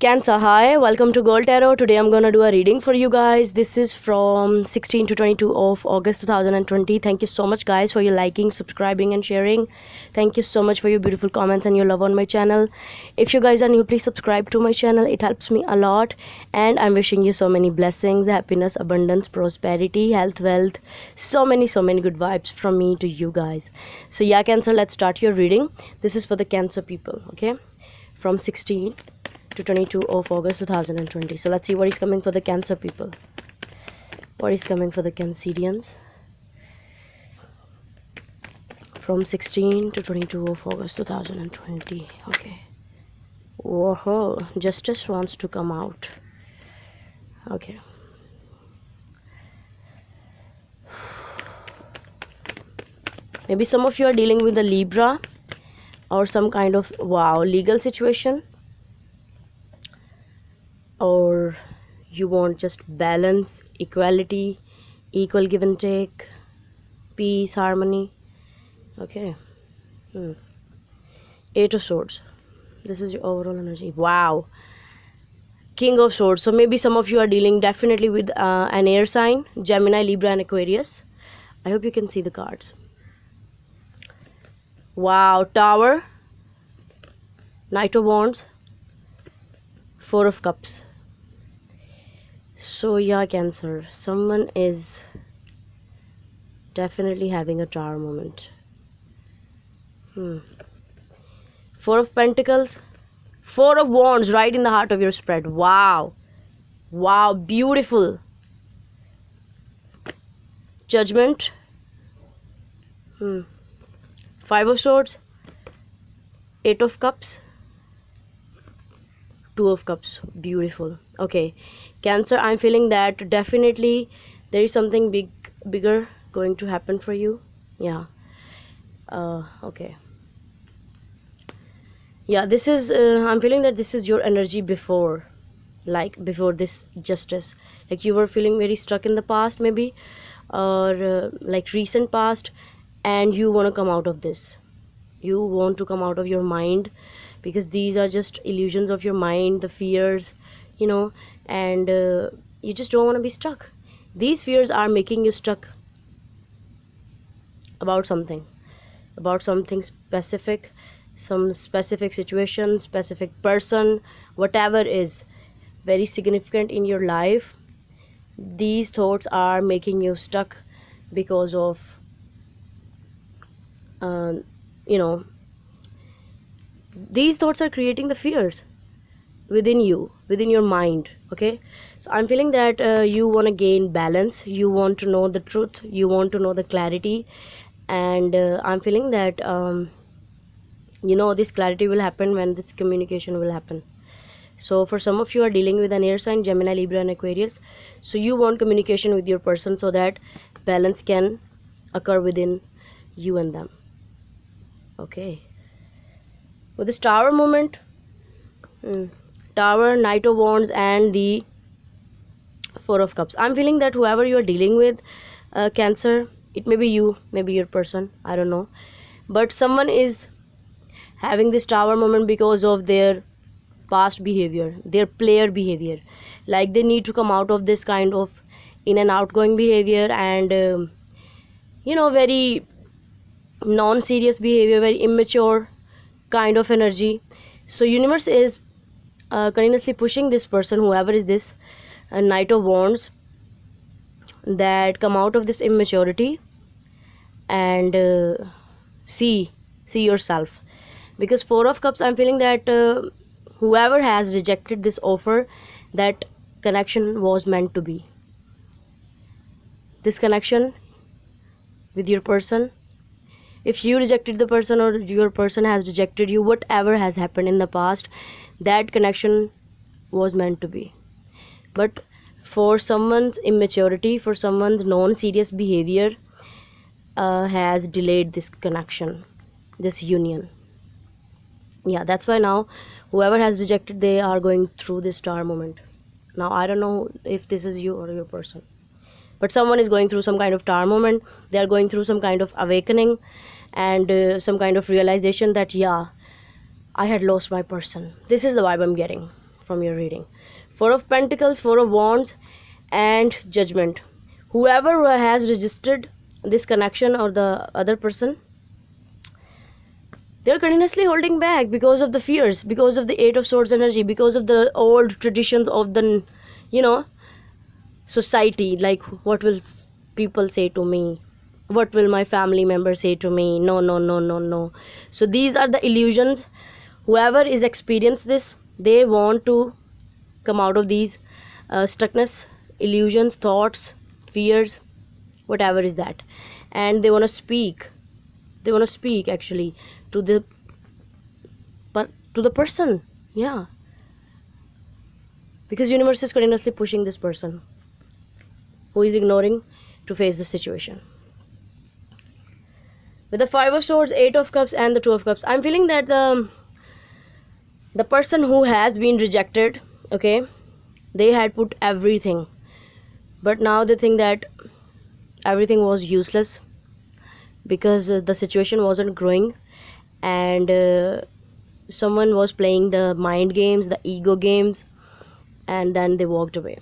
Cancer, hi, welcome to Gold Tarot. Today I'm gonna do a reading for you guys. This is from 16 to 22 of August 2020. Thank you so much, guys, for your liking, subscribing, and sharing. Thank you so much for your beautiful comments and your love on my channel. If you guys are new, please subscribe to my channel. It helps me a lot. And I'm wishing you so many blessings, happiness, abundance, prosperity, health, wealth, so many good vibes from me to you guys. So yeah, Cancer, let's start your reading. This is for the Cancer people, okay? From 16 to 22 of August 2020. So let's see what is coming for the Cancer people. What is coming for the Cancerians from 16 to 22 of August 2020. Okay. Whoa, Justice wants to come out. Okay. Maybe some of you are dealing with a Libra or some kind of legal situation, or you want just balance, equality, equal give and take, peace, harmony. Okay. Eight of Swords. This is your overall energy. Wow. King of Swords. So maybe some of you are dealing definitely with an air sign, Gemini, Libra, and Aquarius. I hope you can see the cards. Wow. Tower, Knight of Wands, Four of Cups. So yeah, Cancer, someone is definitely having a tower moment. Four of Pentacles, Four of Wands, right in the heart of your spread. Wow, beautiful. Judgment, Five of Swords, Eight of Cups, Two of Cups. Beautiful. Okay, Cancer, I'm feeling that definitely there is something bigger going to happen for you. Yeah. Okay. Yeah, this is I'm feeling that this is your energy before this Justice. Like you were feeling very stuck in the past maybe, or like recent past, and you want to come out of this. You want to come out of your mind, because these are just illusions of your mind, the fears, and you just don't want to be stuck. These fears are making you stuck about something specific, some specific situation, specific person, whatever is very significant in your life. These thoughts are making you stuck because of these thoughts are creating the fears within you, within your mind. Okay, so I'm feeling that you want to gain balance, you want to know the truth, you want to know the clarity, and I'm feeling that this clarity will happen when this communication will happen. So for some of you are dealing with an air sign, Gemini, Libra, and Aquarius. So you want communication with your person so that balance can occur within you and them. Okay. With this Tower moment, Tower, Knight of Wands, and the Four of Cups. I'm feeling that whoever you are dealing with, Cancer, it may be you, maybe your person, I don't know, but someone is having this Tower moment because of their past behavior, their player behavior. Like they need to come out of this kind of in and outgoing behavior, and very non-serious behavior, very immature kind of energy. So universe is continuously pushing this person, whoever is this Knight of Wands, that come out of this immaturity and see yourself. Because Four of Cups, I'm feeling that whoever has rejected this offer, that connection was meant to be. This connection with your person, if you rejected the person or your person has rejected you, whatever has happened in the past, that connection was meant to be. But for someone's immaturity, for someone's non-serious behavior, has delayed this connection, this union. Yeah, that's why now whoever has rejected, they are going through this Tower moment. Now I don't know if this is you or your person, but someone is going through some kind of Tower moment. They are going through some kind of awakening and some kind of realization that, yeah, I had lost my person. This is the vibe I'm getting from your reading. Four of Pentacles, Four of Wands, and Judgment. Whoever has registered this connection or the other person, they're continuously holding back because of the fears, because of the Eight of Swords energy, because of the old traditions of the, you know, society. Like, what will people say to me? What will my family members say to me? No, no, no, no, no. So these are the illusions. Whoever is experienced this, they want to come out of these stuckness, illusions, thoughts, fears, whatever is that, and they want to speak. They want to speak actually to the person. Yeah, because universe is continuously pushing this person who is ignoring to face the situation. With the Five of Swords, Eight of Cups, and the Two of Cups, I'm feeling that the person who has been rejected, okay, they had put everything, but now they think that everything was useless because the situation wasn't growing, and someone was playing the mind games, the ego games, and then they walked away.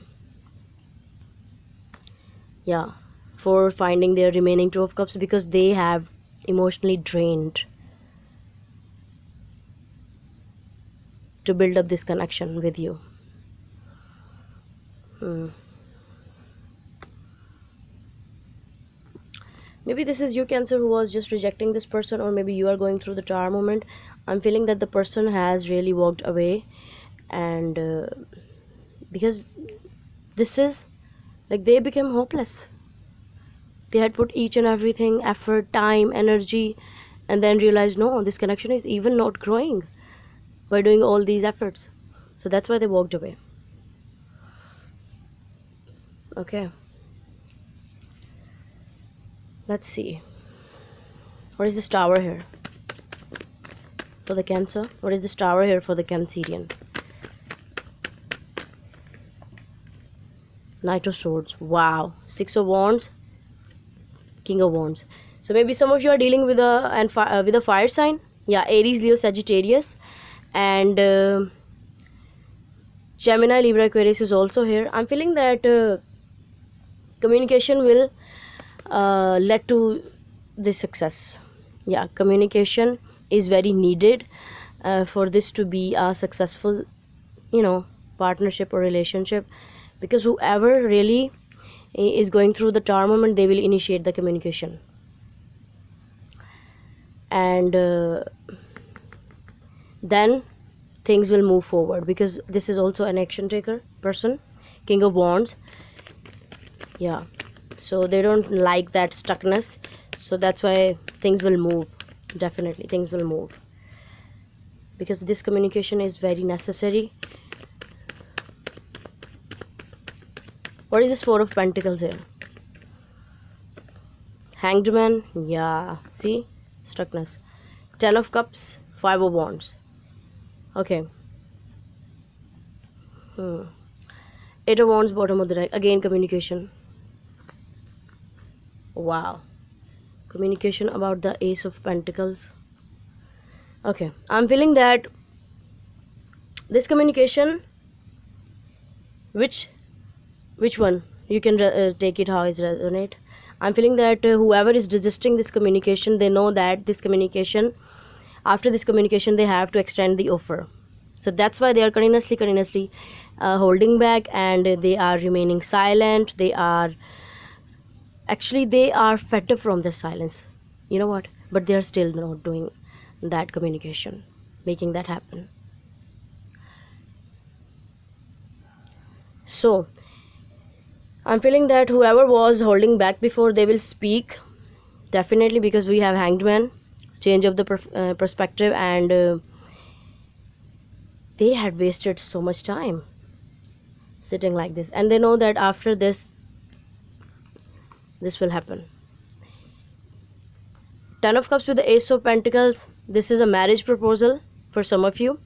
Yeah, for finding their remaining Two of Cups, because they have emotionally drained to build up this connection with you. Maybe this is you, Cancer, who was just rejecting this person, or maybe you are going through the tower moment. I'm feeling that the person has really walked away, and because this is like they became hopeless. They had put each and everything, effort, time, energy, and then realized, no, this connection is even not growing by doing all these efforts. So that's why they walked away. Okay, let's see. What is this tower here for the Cancer? What is this tower here for the Cancerian? Knight of Swords. Wow. Six of Wands, King of Wands. So maybe some of you are dealing with a fire sign. Yeah, Aries, Leo, Sagittarius, and Gemini, Libra, Aquarius is also here. I'm feeling that communication will lead to this success. Yeah, communication is very needed for this to be a successful, partnership or relationship, because whoever really is going through the tower moment, they will initiate the communication, and then things will move forward, because this is also an action taker person. King of Wands. Yeah, so they don't like that stuckness, so that's why things will move. Definitely things will move, because this communication is very necessary. What is this Four of Pentacles here? Hanged Man. Yeah, see, stuckness. Ten of Cups, Five of Wands. Okay. Eight of Wands, bottom of the deck. Again, communication. Wow. Communication about the Ace of Pentacles. Okay, I'm feeling that this communication, which one, you can take it how is resonate. I'm feeling that whoever is resisting this communication, they know that this communication, after this communication, they have to extend the offer. So that's why they are continuously holding back, and they are remaining silent. They are fed up from the silence. You know what? But they are still not doing that communication, making that happen. So I'm feeling that whoever was holding back before, they will speak, definitely, because we have Hanged Man, change of the perspective, and they had wasted so much time sitting like this, and they know that after this will happen. Ten of Cups with the Ace of Pentacles. This is a marriage proposal for some of you,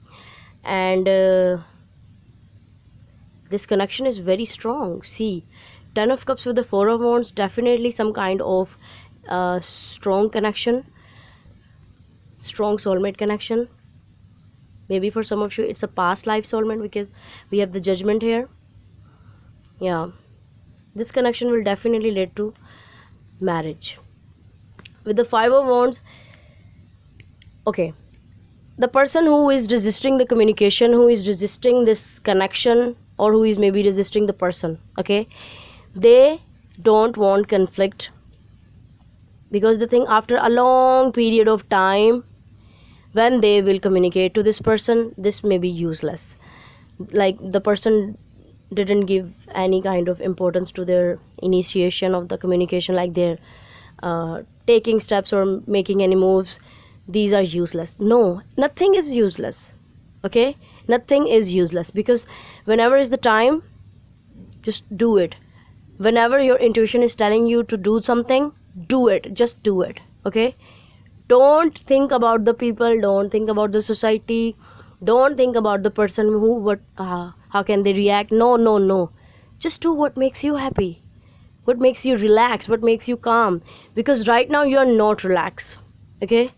and this connection is very strong. See, Ten of Cups with the Four of Wands, definitely some kind of strong connection, strong soulmate connection. Maybe for some of you it's a past life soulmate, because we have the Judgment here. Yeah, this connection will definitely lead to marriage. With the Five of Wands, okay, the person who is resisting the communication, who is resisting this connection, or who is maybe resisting the person, okay, they don't want conflict, because they think after a long period of time, when they will communicate to this person, this may be useless. Like the person didn't give any kind of importance to their initiation of the communication, like their taking steps or making any moves. These are useless. No, nothing is useless, okay, nothing is useless, because whenever is the time, just do it. Whenever your intuition is telling you to do something, do it, just do it, okay. Don't think about the people, don't think about the society, don't think about the person who what how can they react. No, no, no, just do what makes you happy, what makes you relax, what makes you calm, because right now you are not relaxed, okay,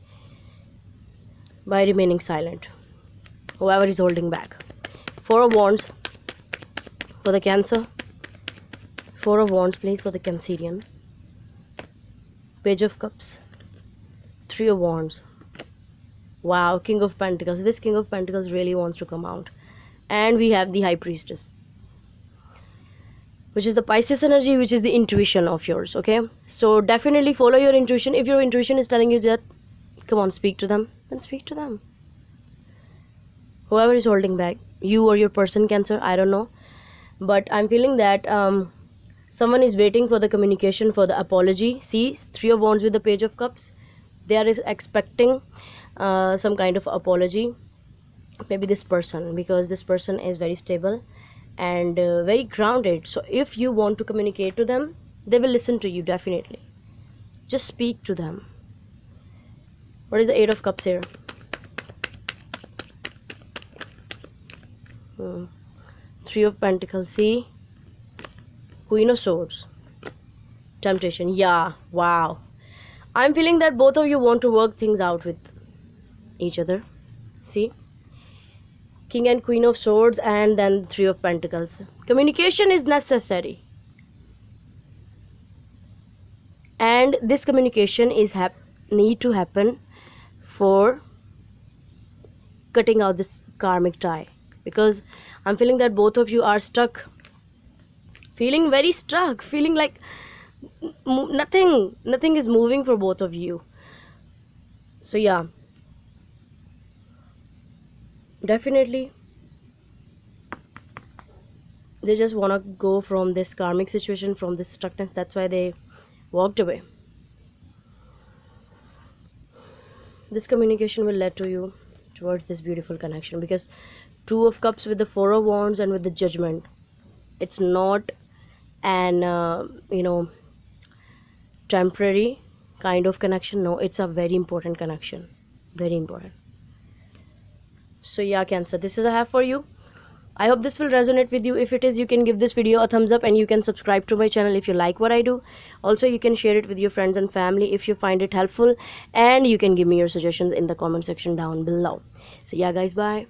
by remaining silent. Whoever is holding back. Four of Wands for the Cancer. Four of Wands please for the Cancerian. Page of Cups. Three of Wands. Wow, King of Pentacles. This King of Pentacles really wants to come out. And we have the High Priestess, which is the Pisces energy, which is the intuition of yours, okay. So definitely follow your intuition. If your intuition is telling you that, come on, speak to them, then speak to them. Whoever is holding back, you or your person, Cancer, I don't know, but I'm feeling that someone is waiting for the communication, for the apology. See, Three of Wands with the Page of Cups. They are expecting some kind of apology. Maybe this person, because this person is very stable and very grounded. So if you want to communicate to them, they will listen to you definitely. Just speak to them. What is the Eight of Cups here? Three of Pentacles. See, Queen of Swords. Temptation. Yeah, wow. I'm feeling that both of you want to work things out with each other. See, King and Queen of Swords, and then Three of Pentacles. Communication is necessary, and this communication is need to happen for cutting out this karmic tie, because I'm feeling that both of you are stuck, feeling very stuck, feeling like nothing is moving for both of you. So yeah, definitely they just want to go from this karmic situation, from this stuckness. That's why they walked away. This communication will lead to you towards this beautiful connection, because Two of Cups with the Four of Wands and with the Judgment, it's not an temporary kind of connection. No, it's a very important connection, very important. So yeah, Cancer, this is I have for you. I hope this will resonate with you. If it is, you can give this video a thumbs up, and you can subscribe to my channel if you like what I do. Also, you can share it with your friends and family if you find it helpful, and you can give me your suggestions in the comment section down below. So yeah guys, bye.